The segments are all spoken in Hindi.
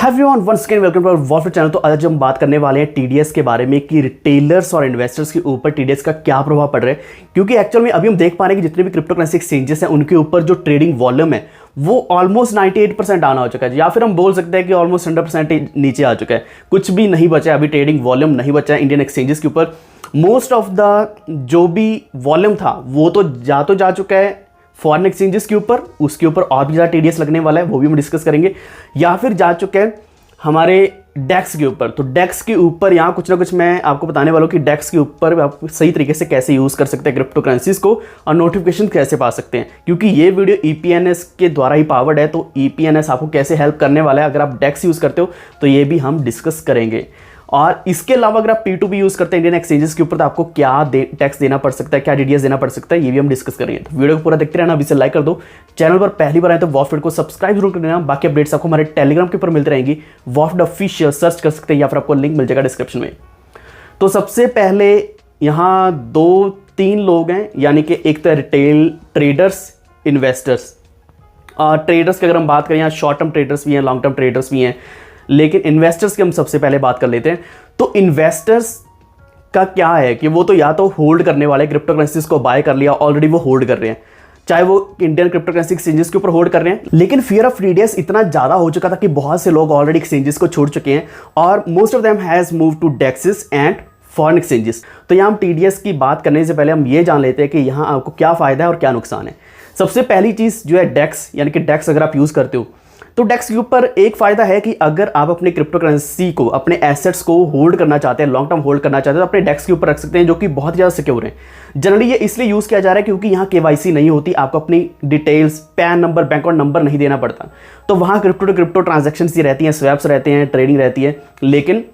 Everyone once again welcome to our wolf channel. तो आज हम बात करने वाले हैं टीडीएस के बारे में कि रिटेलर्स और इन्वेस्टर्स के ऊपर टीडीएस का क्या प्रभाव पड़ रहा है। क्योंकि एक्चुअल में अभी हम देख पा रहे हैं कि जितने भी क्रिप्टो करेंसी एक्सचेंजेस हैं उनके ऊपर जो ट्रेडिंग वॉल्यूम है वो ऑलमोस्ट 98% आना हो चुका है, या फिर हम बोल सकते हैं कि ऑलमोस्ट 100% नीचे आ चुका है। कुछ भी नहीं बचा है, अभी ट्रेडिंग वॉल्यूम नहीं बचा है इंडियन एक्सचेंजेस के ऊपर। मोस्ट ऑफ द जो भी वॉल्यूम था वो तो जा चुका है फॉरेन एक्सचेंजेस के ऊपर, उसके ऊपर और भी ज़्यादा टीडीएस लगने वाला है, वो भी हम डिस्कस करेंगे। या फिर जा चुके हैं हमारे डेक्स के ऊपर। तो डेक्स के ऊपर यहाँ कुछ ना कुछ मैं आपको बताने वाला हूँ कि डेक्स के ऊपर आप सही तरीके से कैसे यूज़ कर सकते हैं क्रिप्टो करेंसीज को और नोटिफिकेशन कैसे पा सकते हैं। क्योंकि ये वीडियो ईपीएनएस के द्वारा ही पावर्ड है, तो ईपीएनएस आपको कैसे हेल्प करने वाला है अगर आप डेक्स यूज़ करते हो, तो ये भी हम डिस्कस करेंगे। और इसके अलावा अगर आप P2P यूज़ करते हैं इंडियन एक्सचेंजेस के ऊपर, तो आपको क्या टैक्स देना पड़ सकता है, क्या टीडीएस देना पड़ सकता है, ये भी हम डिस्कस करेंगे। तो वीडियो को पूरा देखते रहना, अभी से लाइक कर दो। चैनल पर पहली बार आए तो वॉफ्ट को सब्सक्राइब जरूर कर देना। बाकी अपडेट्स आपको हमारे टेलीग्राम के ऊपर मिलती रहेंगी, वॉफ्ट ऑफिशियल सर्च कर सकते हैं या फिर आपको लिंक मिल जाएगा डिस्क्रिप्शन में। तो सबसे पहले यहाँ 2-3 लोग हैं, यानी कि एक तो रिटेल ट्रेडर्स, इन्वेस्टर्स। ट्रेडर्स की अगर हम बात करें, यहाँ शॉर्ट टर्म ट्रेडर्स भी हैं, लॉन्ग टर्म ट्रेडर्स भी हैं, लेकिन इन्वेस्टर्स की हम सबसे पहले बात कर लेते हैं। तो इन्वेस्टर्स का क्या है कि वो तो या तो होल्ड करने वाले, क्रिप्टो करेंसीज को बाय कर लिया, ऑलरेडी वो होल्ड कर रहे हैं, चाहे वो इंडियन क्रिप्टो करेंसी एक्सचेंजेस के ऊपर होल्ड कर रहे हैं। लेकिन फियर ऑफ टीडीएस इतना ज़्यादा हो चुका था कि बहुत से लोग ऑलरेडी एक्सचेंजेस को छोड़ चुके हैं और most of them has move to DEXes and foreign exchanges. तो यहाँ हम टीडीएस की बात करने से पहले हम ये जान लेते हैं कि यहाँ आपको क्या फ़ायदा है और क्या नुकसान है। सबसे पहली चीज़ जो है डेक्स, यानी कि डेक्स अगर आप यूज़ करते हो तो डेक्स के ऊपर एक फ़ायदा है कि अगर आप अपने क्रिप्टो करेंसी को, अपने एसेट्स को होल्ड करना चाहते हैं, लॉन्ग टर्म होल्ड करना चाहते हैं, तो अपने डेक्स के ऊपर रख सकते हैं, जो कि बहुत ज़्यादा सिक्योर है। जनरली ये इसलिए यूज़ किया जा रहा है क्योंकि यहाँ केवाईसी नहीं होती, आपको अपनी details, pan number, bank account number नहीं देना पड़ता। तो वहाँ क्रिप्टो टू क्रिप्टो ट्रांजेक्शन्स ही रहती हैं, स्वैप्स रहते हैं, ट्रेडिंग रहती है, लेकिन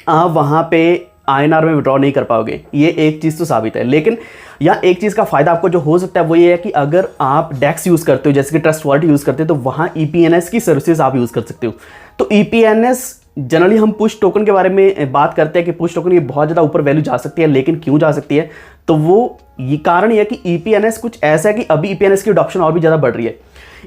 आप वहाँ पे INR में विड्रॉ नहीं कर पाओगे। ये एक चीज़ तो साबित है। लेकिन यहाँ एक चीज़ का फ़ायदा आपको जो हो सकता है वो ये है कि अगर आप डेक्स यूज़ करते हो, जैसे कि ट्रस्ट वॉलेट यूज़ करते हो, तो वहाँ ईपीएनएस की सर्विसेज आप यूज़ कर सकते हो। तो ईपीएनएस जनरली हम पुश टोकन के बारे में बात करते हैं कि पुश टोकन ये बहुत ज़्यादा ऊपर वैल्यू जा सकती है, लेकिन क्यों जा सकती है, तो वो ये कारण ये है कि ईपीएनएस कुछ ऐसा है कि अभी ईपीएनएस की अडॉप्शन और भी ज़्यादा बढ़ रही है।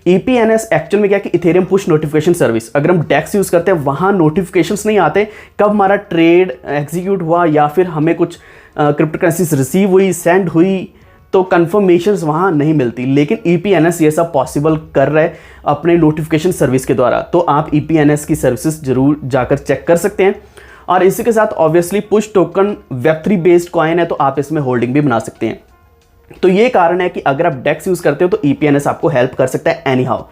ईपीएनएस एक्चुअल में क्या कि इथेरियम पुश नोटिफिकेशन सर्विस, अगर हम डेक्स यूज़ करते हैं वहाँ नोटिफिकेशंस नहीं आते कब हमारा ट्रेड एग्जीक्यूट हुआ या फिर हमें कुछ क्रिप्टो करेंसीज रिसीव हुई, सेंड हुई, तो कन्फर्मेशंस वहाँ नहीं मिलती। लेकिन ईपीएनएस ये सब पॉसिबल कर रहा है अपने नोटिफिकेशन सर्विस के द्वारा। तो आप ईपीएनएस की सर्विसेज जरूर जाकर चेक कर सकते हैं। और इसी के साथ obviously push token Web3 based coin है, तो आप इसमें होल्डिंग भी बना सकते हैं। तो ये कारण है कि अगर आप डेक्स यूज़ करते हो तो ईपीएनएस आपको हेल्प कर सकता है एनी हाउ।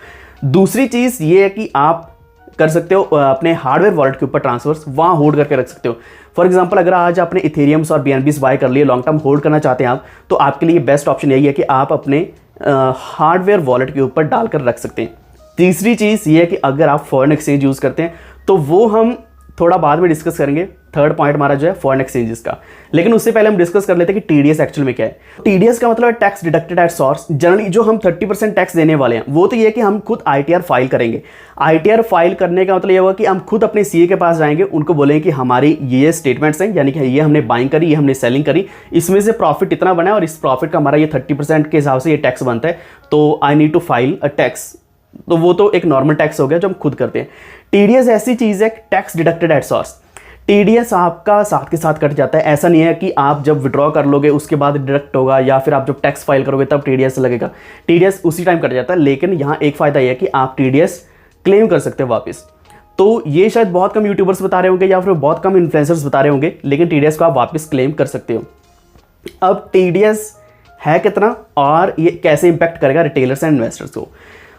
दूसरी चीज़ ये है कि आप कर सकते हो अपने हार्डवेयर वॉलेट के ऊपर ट्रांसफर्स वहाँ होल्ड करके रख सकते हो। फॉर एग्जांपल अगर आज आपने इथेरियम्स और बीएनबीस बाय कर लिए, लॉन्ग टर्म होल्ड करना चाहते हैं आप, तो आपके लिए बेस्ट ऑप्शन यही है कि आप अपने हार्डवेयर वॉलेट के ऊपर डालकर रख सकते हैं। तीसरी चीज़ ये है कि अगर आप फॉरेन एक्सचेंज यूज़ करते हैं तो वो हम थोड़ा बाद में डिस्कस करेंगे। थर्ड पॉइंट हमारा जो है फॉरेन एक्सचेंजेस का, लेकिन उससे पहले हम डिस्कस कर लेते हैं कि टीडीएस एक्चुअल में क्या है। टीडीएस का मतलब है tax deducted at source. Generally जो हम 30% टैक्स देने वाले हैं वो तो ये है कि हम खुद आईटीआर फाइल करेंगे। आईटीआर फाइल करने का मतलब ये होगा कि हम खुद अपने सीए के पास जाएंगे, उनको बोलेंगे कि हमारी ये स्टेटमेंट्स हैं, यानी कि ये हमने बाइंग करी, ये हमने सेलिंग करी, इसमें से प्रॉफिट इतना बना है और इस प्रॉफिट का हमारा ये 30% के हिसाब से ये टैक्स बनता है, तो I need to file a tax. तो वो तो एक नॉर्मल टैक्स हो गया जो हम खुद करते हैं। टीडीएस ऐसी चीज़ है, tax deducted at source. TDS आपका साथ के साथ कट जाता है। ऐसा नहीं है कि आप जब विड्रॉ कर लोगे उसके बाद डिडक्ट होगा, या फिर आप जब टैक्स फाइल करोगे तब टीडीएस लगेगा। टीडीएस उसी टाइम कट जाता है। लेकिन यहाँ एक फ़ायदा यह है कि आप टीडीएस क्लेम कर सकते हो वापस। तो ये शायद बहुत कम यूट्यूबर्स बता रहे होंगे या फिर बहुत कम इन्फ्लुएंसर्स बता रहे होंगे, लेकिन टीडीएस को आप वापस क्लेम कर सकते हो। अब टीडीएस है कितना और ये कैसे इंपैक्ट करेगा रिटेलर्स एंड इन्वेस्टर्स को।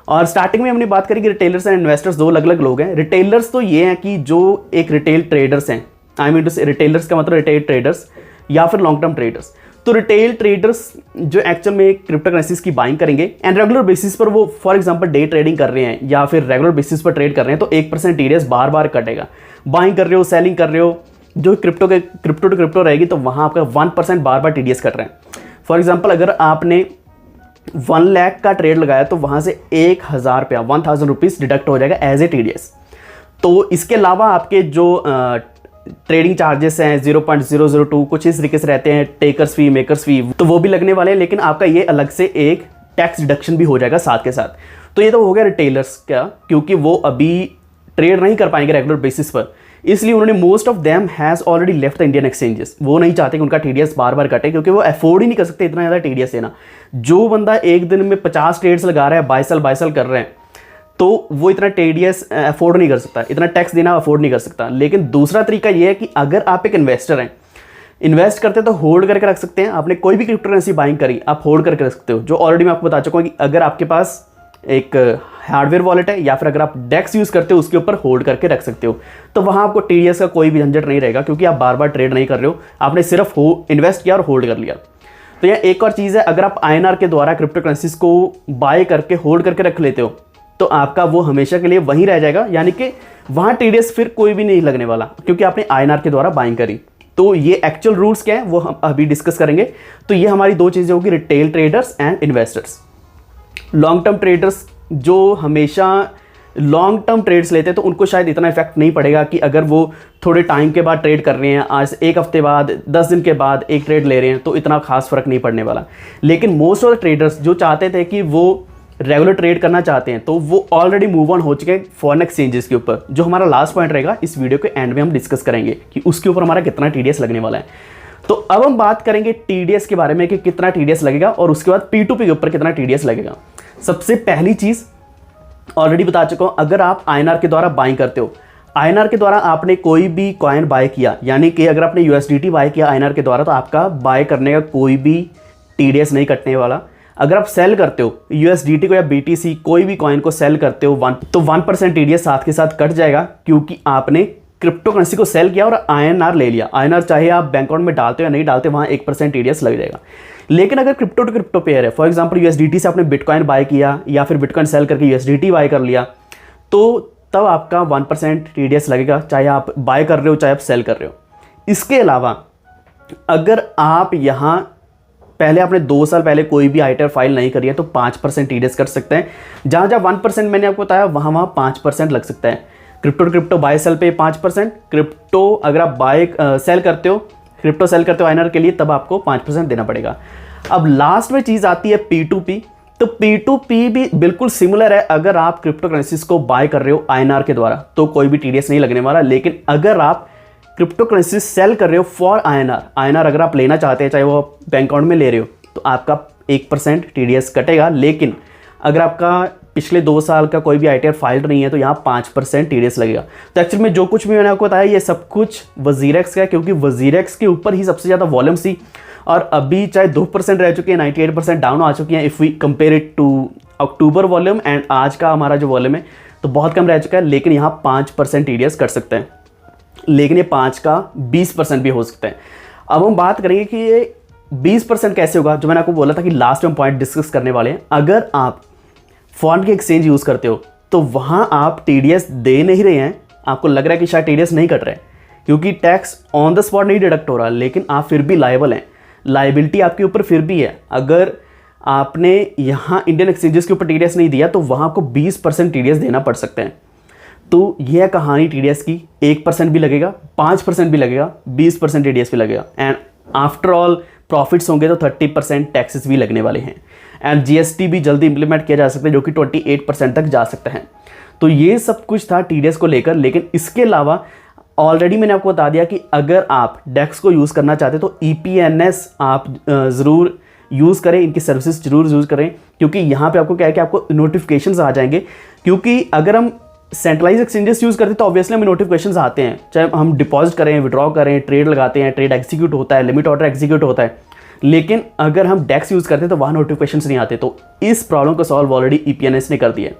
और स्टार्टिंग में हमने बात करी कि रिटेलर्स एंड इन्वेस्टर्स दो अलग अलग लोग हैं। रिटेलर्स तो ये हैं कि जो एक रिटेल ट्रेडर्स हैं, आई मीन टू से रिटेलर्स का मतलब रिटेल ट्रेडर्स या फिर लॉन्ग टर्म ट्रेडर्स। तो रिटेल ट्रेडर्स जो एक्चुअल में क्रिप्टो करेंसीज की बाइंग करेंगे एंड रेगुलर बेसिस पर वो फॉर एग्जांपल डे ट्रेडिंग कर रहे हैं या फिर रेगुलर बेसिस पर ट्रेड कर रहे हैं, तो 1% टीडीएस बार बार कटेगा। बाइंग कर रहे हो, सेलिंग कर रहे हो, जो क्रिप्टो टू क्रिप्टो रहेगी, तो वहाँ आपका 1% बार बार टीडीएस कट रहे हैं। फॉर एग्जाम्पल अगर आपने 1 लाख का ट्रेड लगाया तो वहाँ से 1000 रुपया, 1000 रुपीज़ डिडक्ट हो जाएगा एज ए टीडीएस। तो इसके अलावा आपके जो ट्रेडिंग चार्जेस हैं 0.002 कुछ इस तरीके से रहते हैं, टेकर्स फी, मेकर्स फी, तो वो भी लगने वाले हैं। लेकिन आपका ये अलग से एक टैक्स डिडक्शन भी हो जाएगा साथ के साथ। तो ये तो हो गया रिटेलर्स का, क्योंकि वो अभी ट्रेड नहीं कर पाएंगे रेगुलर बेसिस पर, इसलिए उन्होंने most of them has already left the Indian exchanges. वो नहीं चाहते कि उनका टीडीएस बार बार कटे, क्योंकि वो अफोर्ड ही नहीं कर सकते इतना ज़्यादा टीडीएस देना। जो बंदा एक दिन में 50 ट्रेड्स लगा रहा है, बाय सेल कर रहे हैं, तो वो इतना टीडीएस अफोर्ड नहीं कर सकता, इतना टैक्स देना अफोर्ड नहीं कर सकता। लेकिन दूसरा तरीका ये है कि अगर आप एक इन्वेस्टर हैं, इन्वेस्ट करते हैं तो होल्ड करके रख सकते हैं। आपने कोई भी क्रिप्टो करेंसी बाइंग करी, आप होल्ड करके रख सकते हो। जो ऑलरेडी मैं आपको बता चुका हूँ कि अगर आपके पास एक हार्डवेयर वॉलेट है या फिर अगर आप डेक्स यूज़ करते हो, उसके ऊपर होल्ड करके रख सकते हो, तो वहाँ आपको टीडीएस का कोई भी झंझट नहीं रहेगा, क्योंकि आप बार बार ट्रेड नहीं कर रहे हो, आपने सिर्फ इन्वेस्ट किया और होल्ड कर लिया। तो यह एक और चीज़ है, अगर आप आईएनआर के द्वारा क्रिप्टो करेंसीज को बाय करके होल्ड करके रख लेते हो, तो आपका वो हमेशा के लिए वहीं रह जाएगा, यानी कि वहाँ टीडीएस फिर कोई भी नहीं लगने वाला, क्योंकि आपने आईएनआर के द्वारा बाइंग करी। तो ये एक्चुअल रूल्स क्या है वो हम अभी डिस्कस करेंगे। तो ये हमारी दो चीज़ें होगी, retail traders and investors. Long term traders जो हमेशा लॉन्ग टर्म ट्रेड्स लेते हैं, तो उनको शायद इतना इफेक्ट नहीं पड़ेगा कि अगर वो थोड़े टाइम के बाद ट्रेड कर रहे हैं, आज एक हफ्ते बाद 10 दिन के बाद एक ट्रेड ले रहे हैं, तो इतना खास फर्क नहीं पड़ने वाला। लेकिन मोस्ट ऑफ द ट्रेडर्स जो चाहते थे कि वो रेगुलर ट्रेड करना चाहते हैं, तो वो ऑलरेडी मूव ऑन हो चुके हैं फॉरेन एक्सचेंजेस के ऊपर। जो हमारा लास्ट पॉइंट रहेगा इस वीडियो के एंड में हम डिस्कस करेंगे कि उसके ऊपर हमारा कितना टीडीएस लगने वाला है। तो अब हम बात करेंगे टीडीएस के बारे में कि कितना टीडीएस लगेगा, और उसके बाद P2P के ऊपर कितना टीडीएस लगेगा। सबसे पहली चीज़ ऑलरेडी बता चुका हूँ, अगर आप आईएनआर के द्वारा बाइंग करते हो, आईएनआर के द्वारा आपने कोई भी कॉइन बाय किया, यानी कि अगर आपने यूएसडीटी बाय किया आईएनआर के द्वारा, तो आपका बाय करने का कोई भी टीडीएस नहीं कटने वाला। अगर आप सेल करते हो यूएसडीटी को या बीटीसी कोई भी कॉइन को सेल करते हो तो 1% टीडीएस साथ के साथ कट जाएगा, क्योंकि आपने क्रिप्टो करेंसी को सेल किया और आईएनआर ले लिया। आईएनआर चाहे आप बैंक अकाउंट में डालते हो या नहीं डालते, वहाँ 1% टीडीएस लग जाएगा। लेकिन अगर क्रिप्टो टू क्रिप्टो पेयर है, फॉर एग्जांपल यूएसडीटी से आपने बिटकॉइन बाय किया या फिर बिटकॉइन सेल करके यूएसडीटी बाय कर लिया, तो तब आपका 1% टीडीएस लगेगा, चाहे आप बाय कर रहे हो चाहे आप सेल कर रहे हो। इसके अलावा अगर आप यहाँ पहले आपने 2 साल पहले कोई भी आईटीआर फाइल नहीं करी है, तो 5% टीडीएस कर सकते हैं। जहाँ 1% मैंने आपको बताया, वहाँ 5% लग सकता है। Crypto to crypto buy sell पे 5%, क्रिप्टो अगर आप सेल करते हो, क्रिप्टो सेल करते हो आईएनआर के लिए, तब आपको 5% देना पड़ेगा। अब लास्ट में चीज़ आती है P2P। तो P2P भी बिल्कुल सिमिलर है। अगर आप क्रिप्टो करेंसीज को बाय कर रहे हो आईएनआर के द्वारा, तो कोई भी टीडीएस नहीं लगने वाला। लेकिन अगर आप क्रिप्टो करेंसी सेल कर रहे हो फॉर आईएनआर अगर आप लेना चाहते हैं, चाहे वो बैंक अकाउंट में ले रहे हो, तो आपका 1% टीडीएस कटेगा। लेकिन अगर आपका पिछले 2 साल का कोई भी आईटीआर फाइल नहीं है, तो यहाँ 5% टीडीएस लगेगा। तो एक्चुअली में जो कुछ भी मैंने आपको बताया, ये सब कुछ वजीरेक्स का है, क्योंकि वजीरेक्स के ऊपर ही सबसे ज़्यादा वॉल्यूम थी, और अभी चाहे 2% रह चुकी है, 98% डाउन आ चुकी हैं। If we compare it to October volume and आज का हमारा जो वॉल्यूम है, तो बहुत कम रह चुका है। लेकिन यहाँ 5% टीडीएस कट सकते हैं, लेकिन ये 5 का 20% भी हो सकता है। अब हम बात करेंगे कि ये 20% कैसे होगा। जो मैंने आपको बोला था कि लास्ट में पॉइंट डिस्कस करने वाले हैं, अगर आप फॉरेन के एक्सचेंज यूज़ करते हो, तो वहाँ आप टीडीएस दे नहीं रहे हैं, आपको लग रहा है कि शायद टीडीएस नहीं कट रहा है, क्योंकि टैक्स ऑन द स्पॉट नहीं डिडक्ट हो रहा, लेकिन आप फिर भी लायबल हैं, लाइबिलिटी आपके ऊपर फिर भी है। अगर आपने यहाँ इंडियन एक्सचेंजेस के ऊपर टीडीएस नहीं दिया, तो वहाँ आपको 20% टीडीएस देना पड़ सकते हैं। तो यह कहानी टीडीएस की, 1% भी लगेगा, 5% भी लगेगा, 20% टीडीएस भी लगेगा, एंड आफ्टर ऑल प्रॉफिट्स होंगे तो 30% टैक्सेस भी लगने वाले हैं। एंड जीएसटी भी जल्दी इंप्लीमेंट किया जा सकता है, जो कि 28% तक जा सकता है। तो ये सब कुछ था टीडीएस को लेकर। लेकिन इसके अलावा ऑलरेडी मैंने आपको बता दिया कि अगर आप डेक्स को यूज़ करना चाहते हो, तो EPNS आप ज़रूर यूज़ करें, इनकी सर्विसेज जरूर यूज़ करें, क्योंकि यहाँ पे आपको क्या है कि आपको नोटिफिकेशंस आ जाएंगे। क्योंकि अगर हम सेंट्रलाइज एक्सचेंजेस यूज़ करते हैं, तो ऑब्वियसली हमें नोटिफिकेशंस आते हैं, चाहे हम डिपॉजिट करें, विड्रॉ करें, ट्रेड लगाते हैं, ट्रेड एग्जीक्यूट होता है, लिमिट ऑर्डर एग्जीक्यूट होता है। लेकिन अगर हम डेक्स यूज़ करते हैं, तो वहाँ नोटिफिकेशंस नहीं आते। तो इस प्रॉब्लम को सॉल्व ऑलरेडी EPNS ने कर दिया है।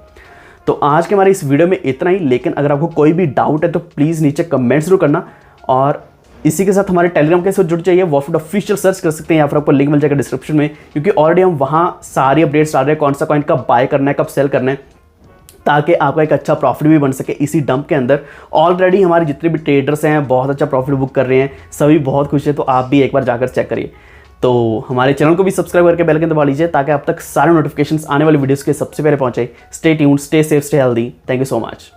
तो आज के हमारे इस वीडियो में इतना ही। लेकिन अगर आपको कोई भी डाउट है, तो प्लीज़ नीचे कमेंट जरूर करना, और इसी के साथ हमारे टेलीग्राम के साथ जुड़ जाइए। वॉफिट ऑफिशियल सर्च कर सकते हैं, या फिर आपको लिंक मिल जाएगा डिस्क्रिप्शन में, क्योंकि ऑलरेडी हम वहाँ सारी अपडेट्स डाल रहे हैं, कौन सा कॉइन कब बाय करना है, कब सेल करना है, ताकि आपका एक अच्छा प्रॉफिट भी बन सके इसी डंप के अंदर। ऑलरेडी हमारे जितने भी ट्रेडर्स हैं बहुत अच्छा प्रॉफिट बुक कर रहे हैं, सभी बहुत खुश है। तो आप भी एक बार जाकर चेक करिए। तो हमारे चैनल को भी सब्सक्राइब करके बेल आइकन दबा लीजिए, ताकि आप तक सारे नोटिफिकेशंस आने वाली वीडियोस के सबसे पहले पहुंचे। Stay tuned, stay safe, stay healthy. Thank you so much.